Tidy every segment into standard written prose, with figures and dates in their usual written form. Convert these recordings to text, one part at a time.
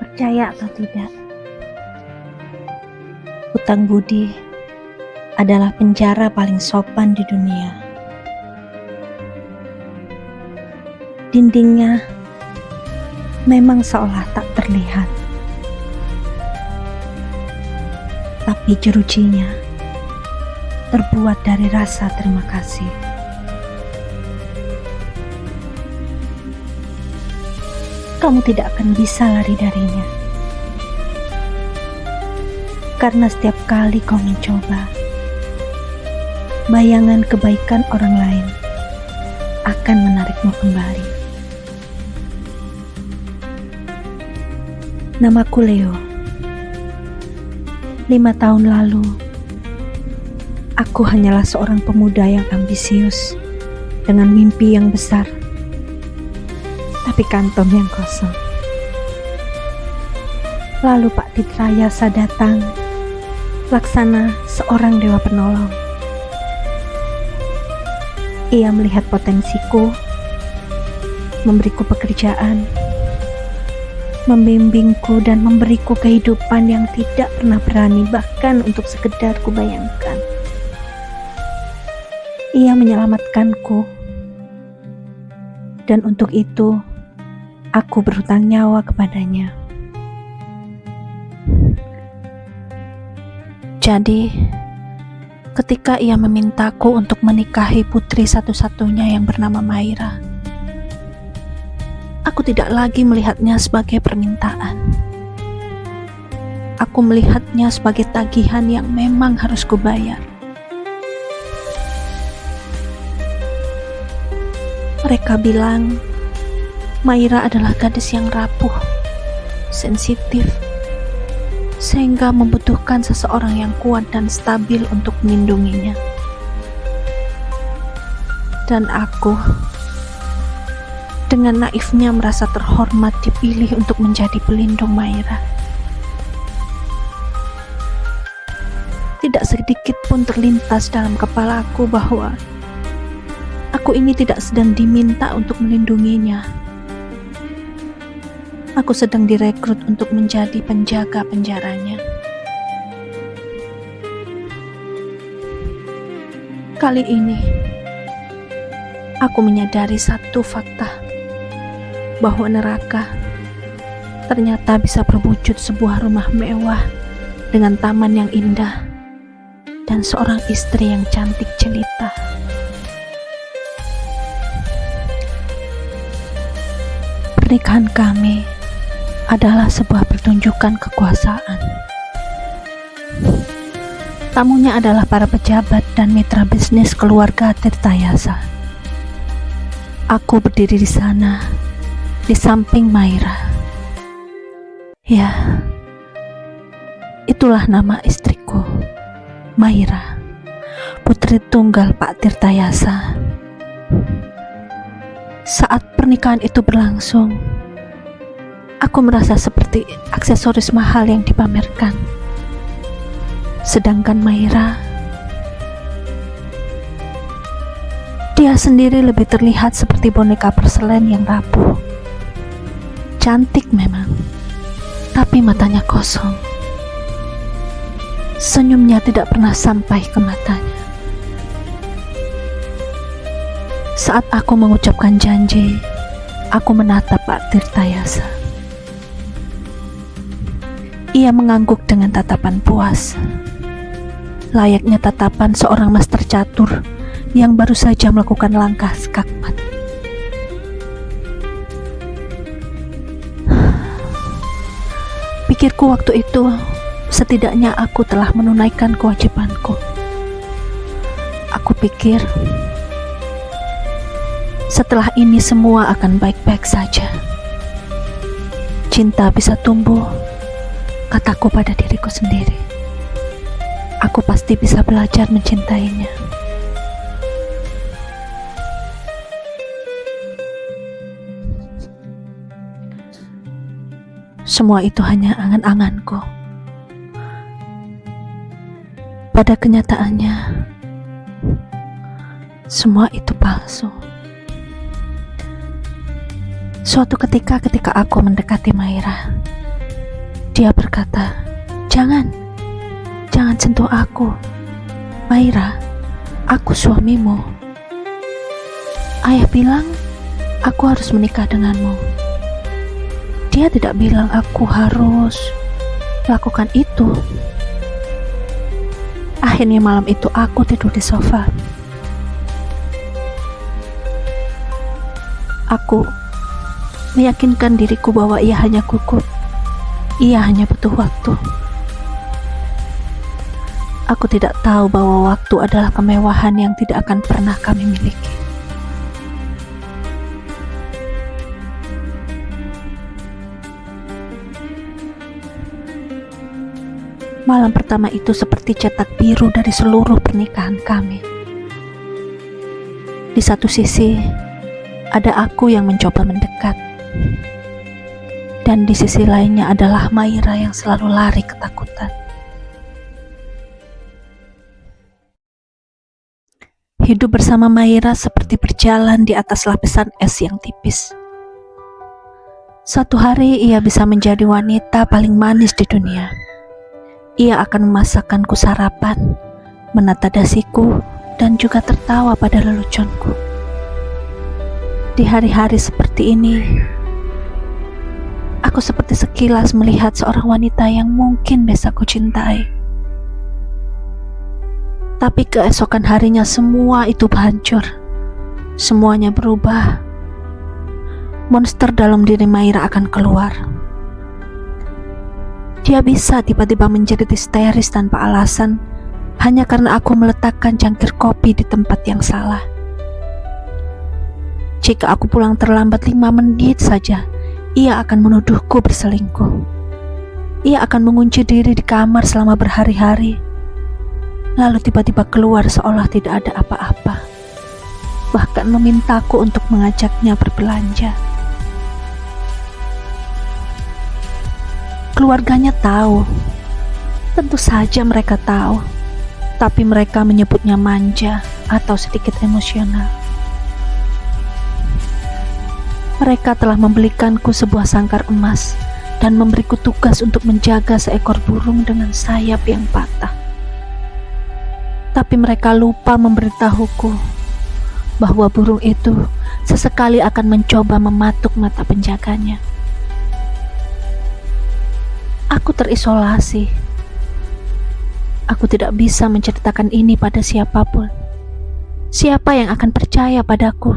Percaya atau tidak, hutang budi adalah penjara paling sopan di dunia. Dindingnya memang seolah tak terlihat, tapi jerujinya terbuat dari rasa terima kasih. Kamu tidak akan bisa lari darinya, karena setiap kali kau mencoba, bayangan kebaikan orang lain akan menarikmu kembali. Namaku Leo. 5 tahun lalu, aku hanyalah seorang pemuda yang ambisius dengan mimpi yang besar, tapi kantong yang kosong. Lalu Pak Tirtayasa datang, laksana seorang dewa penolong. Ia melihat potensiku, memberiku pekerjaan, membimbingku dan memberiku kehidupan yang tidak pernah berani bahkan untuk sekedar kubayangkan. Ia menyelamatkanku, dan untuk itu aku berhutang nyawa kepadanya. Jadi, ketika ia memintaku untuk menikahi putri satu-satunya yang bernama Maira, aku tidak lagi melihatnya sebagai permintaan. Aku melihatnya sebagai tagihan yang memang harus kubayar. Mereka bilang Maira adalah gadis yang rapuh, sensitif, sehingga membutuhkan seseorang yang kuat dan stabil untuk melindunginya. Dan aku dengan naifnya merasa terhormat dipilih untuk menjadi pelindung Maira. Tidak sedikit pun terlintas dalam kepalaku bahwa aku ini tidak sedang diminta untuk melindunginya. Aku sedang direkrut untuk menjadi penjaga penjaranya. Kali ini, aku menyadari satu fakta, bahwa neraka ternyata bisa berwujud sebuah rumah mewah dengan taman yang indah dan seorang istri yang cantik jelita. Pernikahan kami adalah sebuah pertunjukan kekuasaan. Tamunya adalah para pejabat dan mitra bisnis keluarga Tirtayasa. Aku berdiri di sana, di samping Maira. Ya, itulah nama istriku, Maira, putri tunggal Pak Tirtayasa. Saat pernikahan itu berlangsung, aku merasa seperti aksesoris mahal yang dipamerkan. Sedangkan Maira, dia sendiri lebih terlihat seperti boneka porselen yang rapuh. Cantik memang, tapi matanya kosong. Senyumnya tidak pernah sampai ke matanya. Saat aku mengucapkan janji, aku menatap Pak Tirtayasa. Ia mengangguk dengan tatapan puas, layaknya tatapan seorang master catur yang baru saja melakukan langkah skakmat. Pikirku waktu itu, setidaknya aku telah menunaikan kewajibanku. Aku pikir, setelah ini semua akan baik-baik saja. Cinta bisa tumbuh, kataku pada diriku sendiri. Aku pasti bisa belajar mencintainya. Semua itu hanya angan-anganku. Pada kenyataannya, semua itu palsu. Suatu ketika aku mendekati Maira, dia berkata, Jangan sentuh aku. Maira, aku suamimu. Ayah bilang, aku harus menikah denganmu. Dia tidak bilang aku harus lakukan itu. Akhirnya malam itu aku tidur di sofa. Aku meyakinkan diriku bahwa ia hanya gugup. Ia hanya butuh waktu. Aku tidak tahu bahwa waktu adalah kemewahan yang tidak akan pernah kami miliki. Malam pertama itu seperti cetak biru dari seluruh pernikahan kami. Di satu sisi, ada aku yang mencoba mendekat. Dan di sisi lainnya adalah Maira yang selalu lari ketakutan. Hidup bersama Maira seperti berjalan di atas lapisan es yang tipis. Suatu hari ia bisa menjadi wanita paling manis di dunia. Ia akan memasakkanku sarapan, menata dasiku, dan juga tertawa pada leluconku. Di hari-hari seperti ini, aku seperti sekilas melihat seorang wanita yang mungkin bisa ku cintai. Tapi keesokan harinya semua itu hancur. Semuanya berubah. Monster dalam diri Maira akan keluar. Dia bisa tiba-tiba menjadi histeris tanpa alasan hanya karena aku meletakkan cangkir kopi di tempat yang salah. Jika aku pulang terlambat 5 menit saja, ia akan menuduhku berselingkuh. Ia akan mengunci diri di kamar selama berhari-hari, lalu tiba-tiba keluar seolah tidak ada apa-apa, bahkan memintaku untuk mengajaknya berbelanja. Keluarganya tahu, tentu saja mereka tahu, tapi mereka menyebutnya manja atau sedikit emosional. Mereka telah membelikanku sebuah sangkar emas dan memberiku tugas untuk menjaga seekor burung dengan sayap yang patah. Tapi mereka lupa memberitahuku bahwa burung itu sesekali akan mencoba mematuk mata penjaganya. Aku terisolasi. Aku tidak bisa menceritakan ini pada siapapun. Siapa yang akan percaya padaku?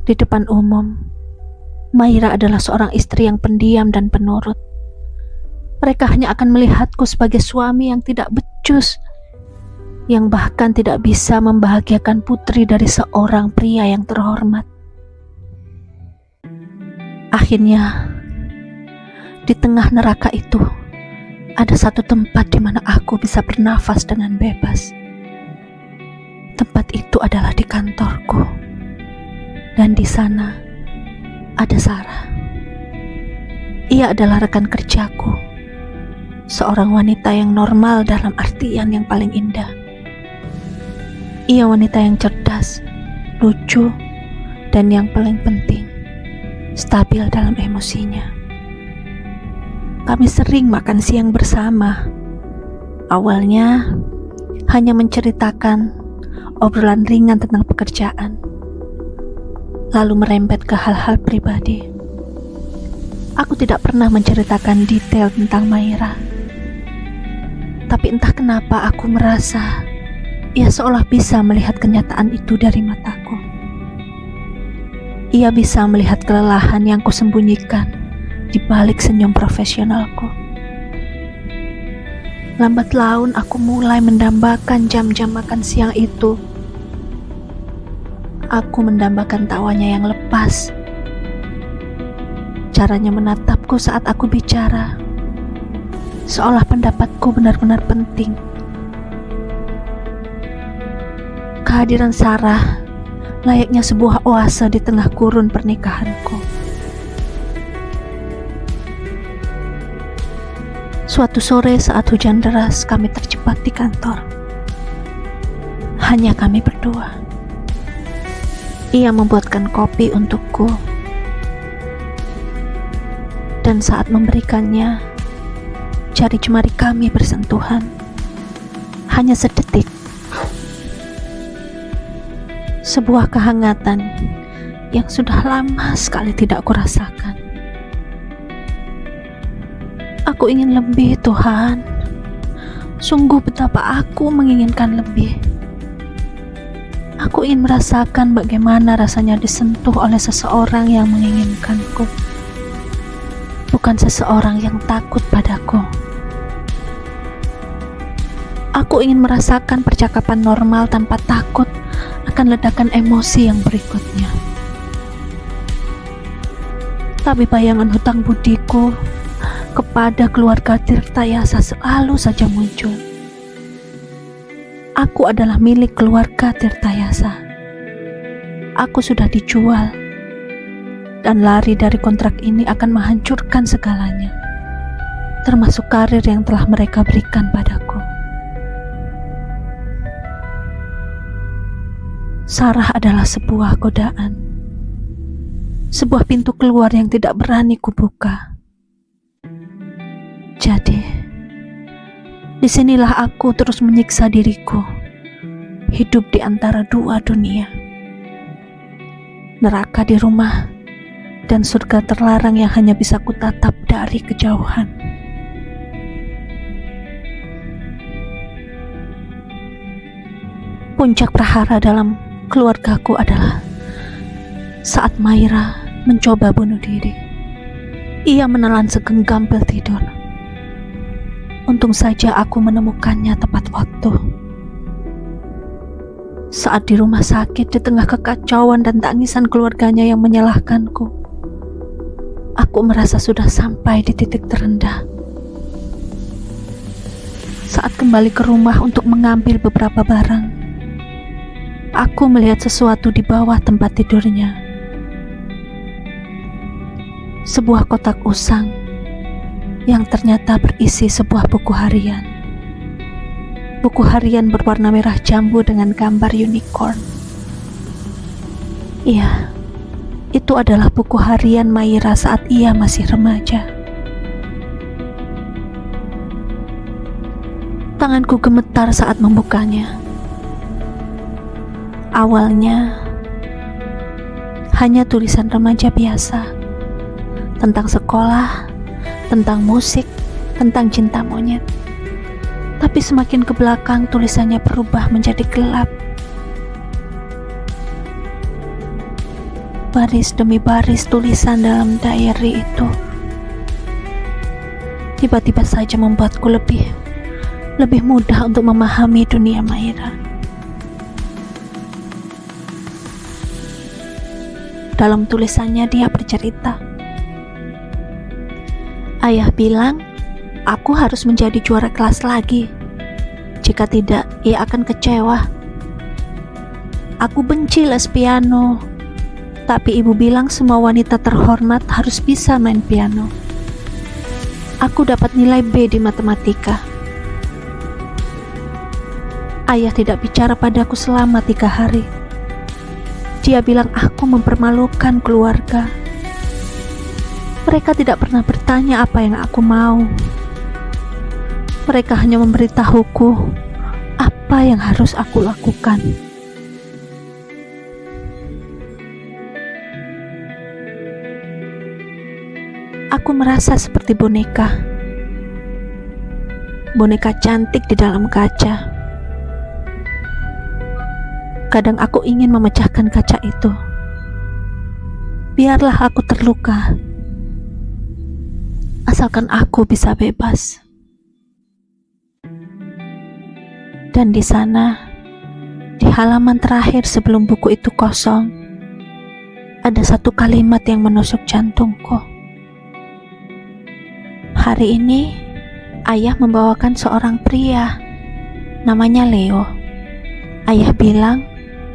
Di depan umum, Maira adalah seorang istri yang pendiam dan penurut. Mereka hanya akan melihatku sebagai suami yang tidak becus, yang bahkan tidak bisa membahagiakan putri dari seorang pria yang terhormat. Akhirnya, di tengah neraka itu, ada satu tempat di mana aku bisa bernafas dengan bebas. Tempat itu adalah di kantorku. Dan di sana ada Sarah. Ia adalah rekan kerjaku. Seorang wanita yang normal dalam artian yang paling indah. Ia wanita yang cerdas, lucu, dan yang paling penting, stabil dalam emosinya. Kami sering makan siang bersama. Awalnya hanya menceritakan obrolan ringan tentang pekerjaan, lalu merembet ke hal-hal pribadi. Aku tidak pernah menceritakan detail tentang Maira. Tapi entah kenapa aku merasa ia seolah bisa melihat kenyataan itu dari mataku. Ia bisa melihat kelelahan yang kusembunyikan di balik senyum profesionalku. Lambat laun aku mulai mendambakan jam-jam makan siang itu. Aku mendambakan tawanya yang lepas, caranya menatapku saat aku bicara, seolah pendapatku benar-benar penting. Kehadiran Sarah layaknya sebuah oase di tengah gurun pernikahanku. Suatu sore saat hujan deras, kami terjebak di kantor. Hanya kami berdua. Ia membuatkan kopi untukku. Dan saat memberikannya, jari jemari kami bersentuhan. Hanya sedetik. Sebuah kehangatan yang sudah lama sekali tidak kurasakan. Aku ingin lebih, Tuhan. Sungguh betapa aku menginginkan lebih. Aku ingin merasakan bagaimana rasanya disentuh oleh seseorang yang menginginkanku. Bukan seseorang yang takut padaku. Aku ingin merasakan percakapan normal tanpa takut akan ledakan emosi yang berikutnya. Tapi bayangan hutang budiku kepada keluarga Tirtayasa selalu saja muncul. Aku adalah milik keluarga Tirtayasa. Aku sudah dijual, dan lari dari kontrak ini akan menghancurkan segalanya, termasuk karir yang telah mereka berikan padaku. Sarah adalah sebuah godaan, sebuah pintu keluar yang tidak berani kubuka. Jadi, disinilah aku terus menyiksa diriku, hidup di antara dua dunia. Neraka di rumah, dan surga terlarang yang hanya bisa kutatap dari kejauhan. Puncak prahara dalam keluargaku adalah saat Maira mencoba bunuh diri. Ia menelan segenggam pil tidur. Untung saja aku menemukannya tepat waktu. Saat di rumah sakit, di tengah kekacauan dan tangisan keluarganya yang menyalahkanku, aku merasa sudah sampai di titik terendah. Saat kembali ke rumah untuk mengambil beberapa barang, aku melihat sesuatu di bawah tempat tidurnya. Sebuah kotak usang yang ternyata berisi sebuah buku harian. Buku harian berwarna merah jambu dengan gambar unicorn. Iya, itu adalah buku harian Maira saat ia masih remaja. Tanganku gemetar saat membukanya. Awalnya hanya tulisan remaja biasa tentang sekolah, tentang musik, tentang cinta monyet. Tapi semakin ke belakang tulisannya berubah menjadi gelap. Baris demi baris tulisan dalam diary itu tiba-tiba saja membuatku lebih mudah untuk memahami dunia Maira. Dalam tulisannya dia bercerita, "Ayah bilang aku harus menjadi juara kelas lagi. Jika tidak, ia akan kecewa. Aku benci les piano, tapi ibu bilang semua wanita terhormat harus bisa main piano. Aku dapat nilai B di matematika. Ayah tidak bicara padaku selama 3 hari. Dia bilang aku mempermalukan keluarga. Mereka tidak pernah bertanya apa yang aku mau. Mereka hanya memberitahuku apa yang harus aku lakukan." Aku merasa seperti boneka cantik di dalam kaca. Kadang aku ingin memecahkan kaca itu. Biarlah aku terluka, asalkan aku bisa bebas. Dan di sana, di halaman terakhir sebelum buku itu kosong, ada satu kalimat yang menusuk jantungku. Hari ini, ayah membawakan seorang pria, namanya Leo. Ayah bilang,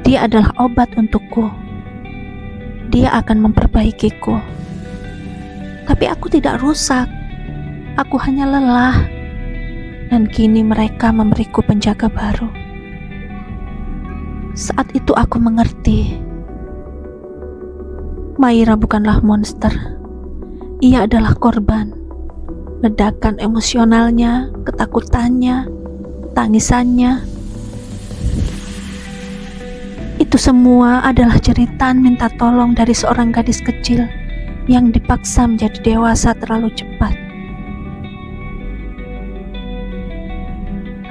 dia adalah obat untukku. Dia akan memperbaikiku. Tapi aku tidak rusak. Aku hanya lelah. Dan kini mereka memberiku penjaga baru. Saat itu aku mengerti Maira bukanlah monster. Ia adalah korban. Ledakan emosionalnya, ketakutannya, tangisannya, itu semua adalah jeritan minta tolong dari seorang gadis kecil yang dipaksa menjadi dewasa terlalu cepat.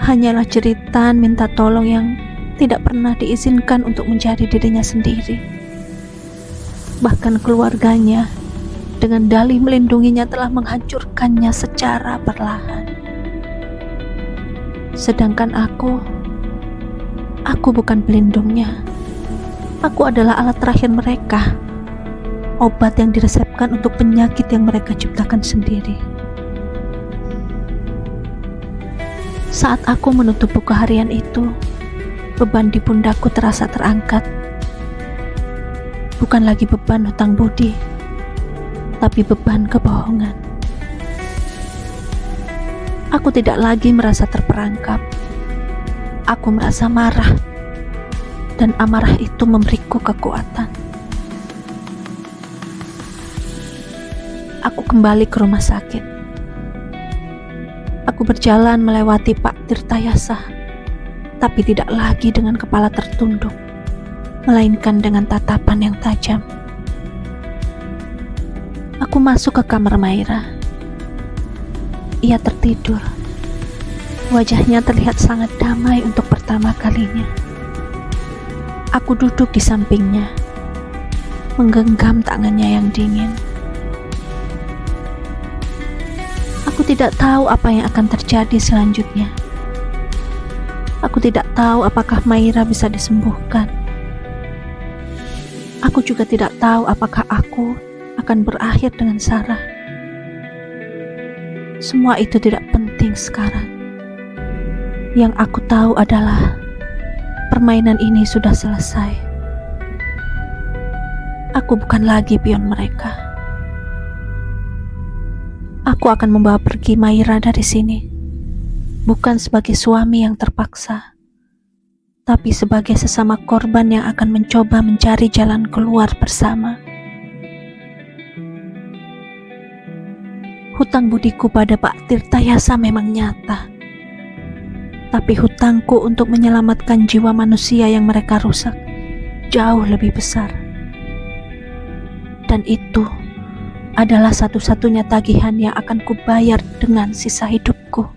Hanyalah jeritan minta tolong yang tidak pernah diizinkan untuk menjadi dirinya sendiri. Bahkan keluarganya dengan dalih melindunginya telah menghancurkannya secara perlahan. Sedangkan aku bukan pelindungnya. Aku adalah alat terakhir mereka, obat yang diresepkan untuk penyakit yang mereka ciptakan sendiri. Saat aku menutup buku harian itu, beban di pundakku terasa terangkat. Bukan lagi beban hutang budi, tapi beban kebohongan. Aku tidak lagi merasa terperangkap. Aku merasa marah, dan amarah itu memberiku kekuatan. Aku kembali ke rumah sakit. Aku berjalan melewati Pak Tirtayasa, tapi tidak lagi dengan kepala tertunduk, melainkan dengan tatapan yang tajam. Aku masuk ke kamar Maira. Ia tertidur. Wajahnya terlihat sangat damai untuk pertama kalinya. Aku duduk di sampingnya, menggenggam tangannya yang dingin. Aku tidak tahu apa yang akan terjadi selanjutnya. Aku tidak tahu apakah Maira bisa disembuhkan. Aku juga tidak tahu apakah aku akan berakhir dengan Sarah. Semua itu tidak penting sekarang. Yang aku tahu adalah permainan ini sudah selesai. Aku bukan lagi pion mereka. Aku akan membawa pergi Maira dari sini, bukan sebagai suami yang terpaksa, tapi sebagai sesama korban yang akan mencoba mencari jalan keluar bersama. Hutang budiku pada Pak Tirtayasa memang nyata, tapi hutangku untuk menyelamatkan jiwa manusia yang mereka rusak jauh lebih besar. Dan itu adalah satu-satunya tagihan yang akan kubayar dengan sisa hidupku.